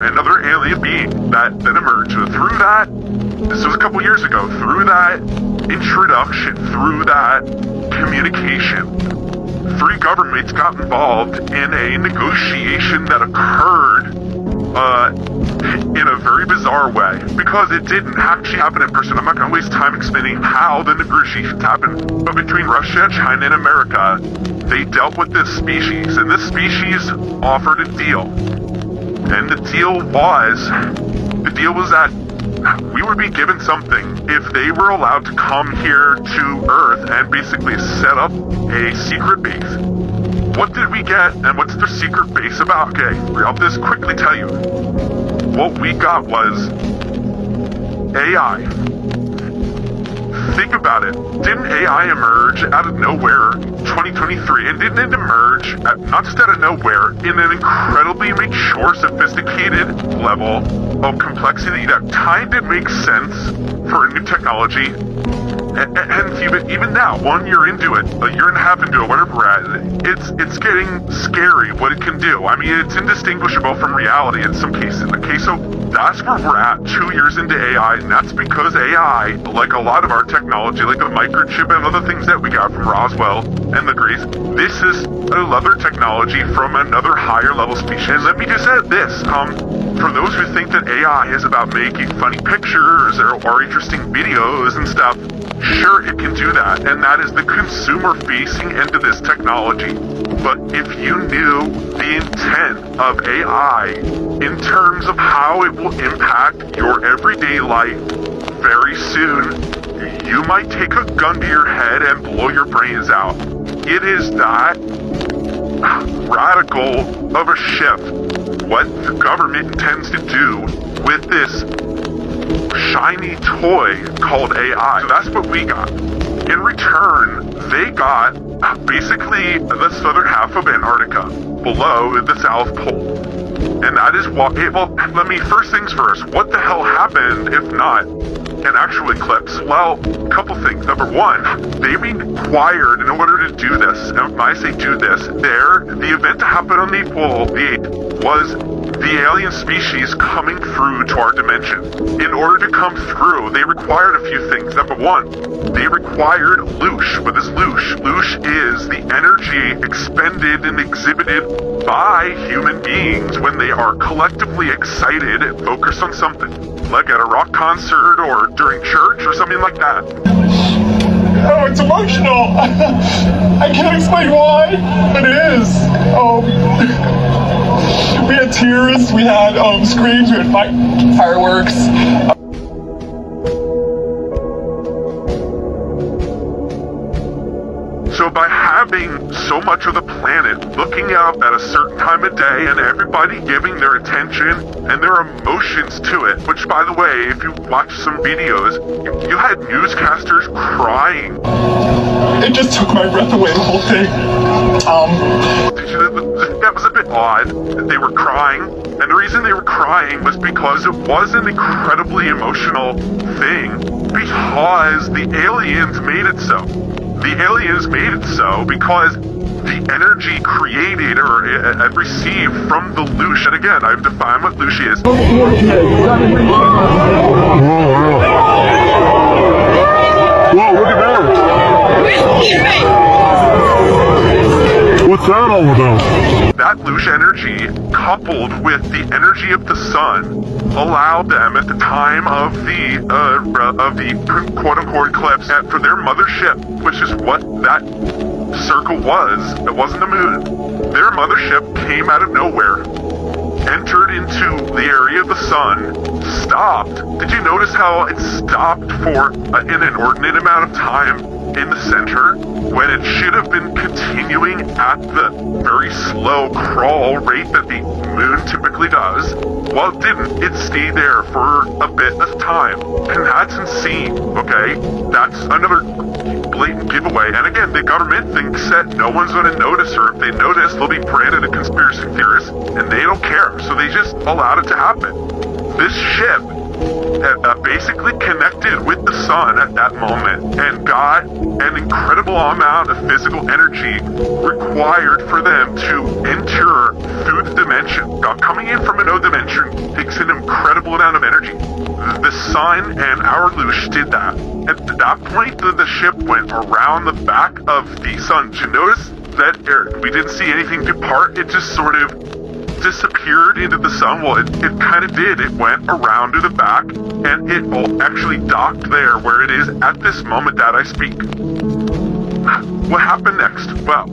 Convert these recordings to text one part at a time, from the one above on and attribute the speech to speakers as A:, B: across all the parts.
A: another alien being that emerged. Through that, this was a couple years ago, through that introduction, through that communication, three governments got involved in a negotiation that occurred in a very bizarre way, because it didn't actually happen in person. I'm not going to waste time explaining how the negotiations happened, but between Russia, China, and America, they dealt with this species, and this species offered a deal. And the deal was that we would be given something if they were allowed to come here to Earth and basically set up a secret base. What did we get, and what's their secret base about? Okay, I'll just quickly tell you. What we got was AI. Think about it. Didn't AI emerge out of nowhere in 2023? And didn't it emerge, not just out of nowhere, in an incredibly mature, sophisticated level of complexity that kind of makes sense for a new technology? And even now, 1 year into it, a year and a half into it, whatever we're at, it's getting scary what it can do. I mean, it's indistinguishable from reality in some cases. Okay, so that's where we're at 2 years into AI, and that's because AI, like a lot of our technology, like the microchip and other things that we got from Roswell and the Greece, this is another technology from another higher level species. And let me just add this, for those who think that AI is about making funny pictures or interesting videos and stuff, sure, it can do that, and that is the consumer-facing end of this technology. But if you knew the intent of AI in terms of how it will impact your everyday life very soon, you might take a gun to your head and blow your brains out. It is that radical of a shift. What the government intends to do with this shiny toy called AI. So that's what we got. In return, they got basically the southern half of Antarctica, below the South Pole. And that is what, well, let me, first things first, what the hell happened if not an actual eclipse? Well, a couple things. Number one, they required, in order to do this, and when I say do this, the event to happen on the 8th was the alien species coming through to our dimension. In order to come through, they required a few things. Number one, they required loosh. What is loosh? Loosh is the energy expended and exhibited by human beings when they are collectively excited and focused on something, like at a rock concert or during church or something like that.
B: Oh, it's emotional. I can't explain why, but it is. We had tears, we had screams, we had fireworks.
A: So by having so much of the planet looking up at a certain time of day and everybody giving their attention and their emotions to it, which, by the way, if you watch some videos, you had newscasters crying.
B: It just took my breath away, the whole thing.
A: That was a bit odd. They were crying, and the reason they were crying was because it was an incredibly emotional thing, because the aliens made it so. The aliens made it so because the energy created or received from the loosh, and again, I've defined what loosh is.
C: Whoa, look at that! What's that all about?
A: That loosh energy, coupled with the energy of the sun, allowed them at the time of the quote-unquote eclipse for their mothership, which is what that circle was. It wasn't the moon. Their mothership came out of nowhere, entered into the area of the sun, stopped. Did you notice how it stopped for an inordinate amount of time in the center when it should have been continuing at the very slow crawl rate that the moon typically does? Well, it didn't. It stayed there for a bit of time. And that's insane, okay? That's another blatant giveaway. And again, the government thinks that no one's going to notice, or if they notice, they'll be branded a conspiracy theorist, and they don't care. So they just allowed it to happen. This ship basically connected with the sun at that moment and got an incredible amount of physical energy required for them to enter through the dimension. Coming in from an O dimension takes an incredible amount of energy. The sun and our Lush did that. At that point, the ship went around the back of the sun. Did you notice that we didn't see anything depart? It just sort of disappeared into the sun. Well, it kind of did. It went around to the back, and it actually docked there where it is at this moment that I speak. What happened next? Well,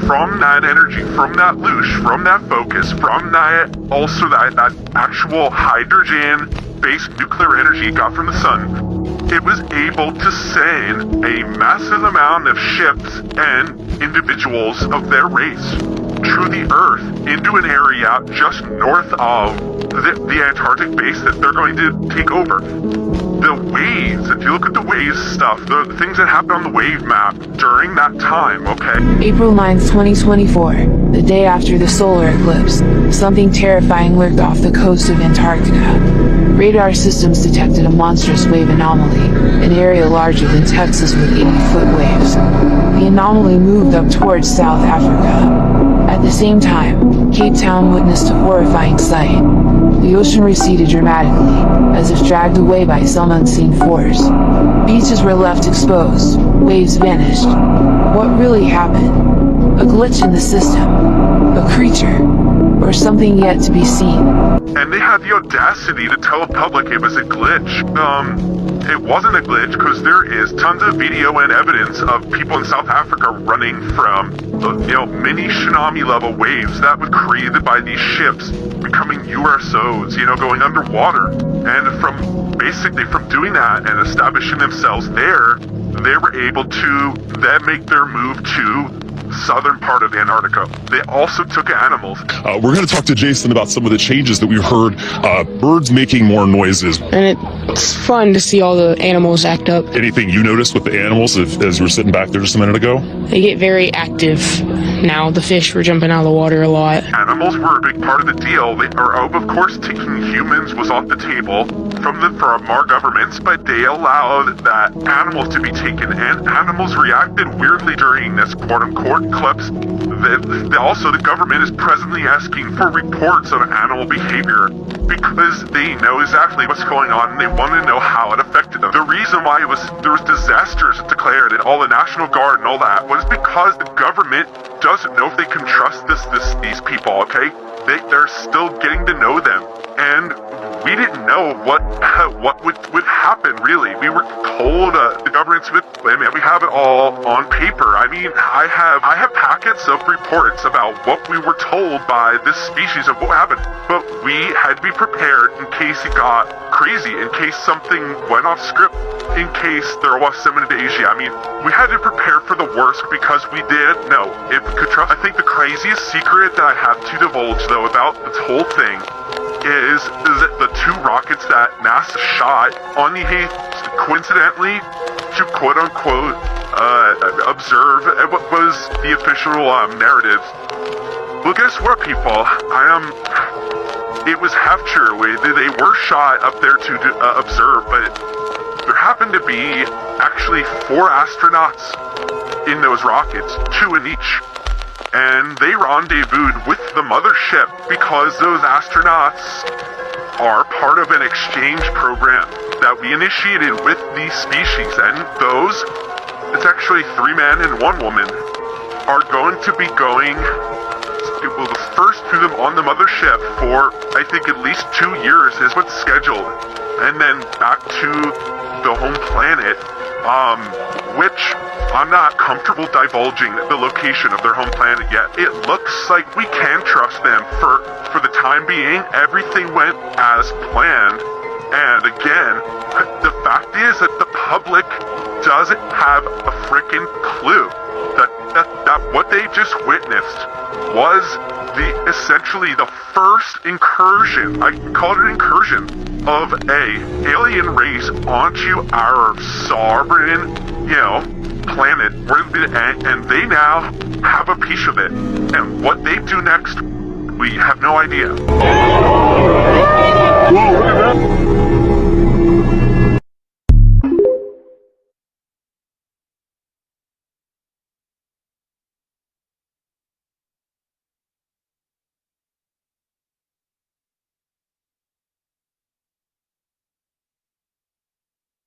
A: from that energy, from that Lush, from that focus, from that also that actual hydrogen-based nuclear energy it got from the sun, it was able to send a massive amount of ships and individuals of their race through the Earth into an area just north of the Antarctic base that they're going to take over. The waves, if you look at the waves stuff, the things that happened on the wave map during that time, okay?
D: April 9th, 2024, the day after the solar eclipse, something terrifying lurked off the coast of Antarctica. Radar systems detected a monstrous wave anomaly, an area larger than Texas with 80-foot waves. The anomaly moved up towards South Africa. At the same time, Cape Town witnessed a horrifying sight. The ocean receded dramatically, as if dragged away by some unseen force. Beaches were left exposed, waves vanished. What really happened? A glitch in the system? A creature? Or something yet to be seen?
A: And they had the audacity to tell the public it was a glitch. It wasn't a glitch because there is tons of video and evidence of people in South Africa running from, mini tsunami level waves that were created by these ships becoming USOs, going underwater. And from doing that and establishing themselves there, they were able to then make their move to southern part of Antarctica. They also took animals.
C: We're going to talk to Jason about some of the changes that we heard. Birds making more noises.
E: And it's fun to see all the animals act up.
C: Anything you noticed with the animals as you were sitting back there just a minute ago? They
E: get very active now. The fish were jumping out of the water a lot.
A: Animals were a big part of the deal. Of course, taking humans was off the table from our governments, but they allowed that animals to be taken, and animals reacted weirdly during this quote-unquote eclipse. Also, the government is presently asking for reports of animal behavior because they know exactly what's going on and they want to know how it affected them. The reason why there was disasters declared and all the National Guard and all that was because the government doesn't know if they can trust these people, okay? They're still getting to know them, and we didn't know what would happen, really. We were told the government's we have it all on paper. I mean, I have packets of reports about what we were told by this species of what happened, but we had to be prepared in case it got crazy, in case something went off script, in case there was some invasion. I mean, we had to prepare for the worst because we didn't know if we could trust. I think the craziest secret that I have to divulge, though, about this whole thing is that the two rockets that NASA shot on the 8th, coincidentally, to quote-unquote observe what was the official narrative. Well, guess what, people? It was half true. They were shot up there to observe, but there happened to be actually 4 astronauts in those rockets, 2 in each. And they rendezvoused with the mothership because those astronauts are part of an exchange program that we initiated with these species. And it's actually 3 men and 1 woman, are going to be going, the first to them on the mothership for, I think, at least 2 years is what's scheduled. And then back to the home planet, which I'm not comfortable divulging the location of their home planet yet. It looks like we can trust them for the time being. Everything went as planned. And again, the fact is that the public doesn't have a freaking clue that what they just witnessed was essentially the first incursion, I can call it an incursion, of a alien race onto our sovereign, planet, and they now have a piece of it. And what they do next, we have no idea.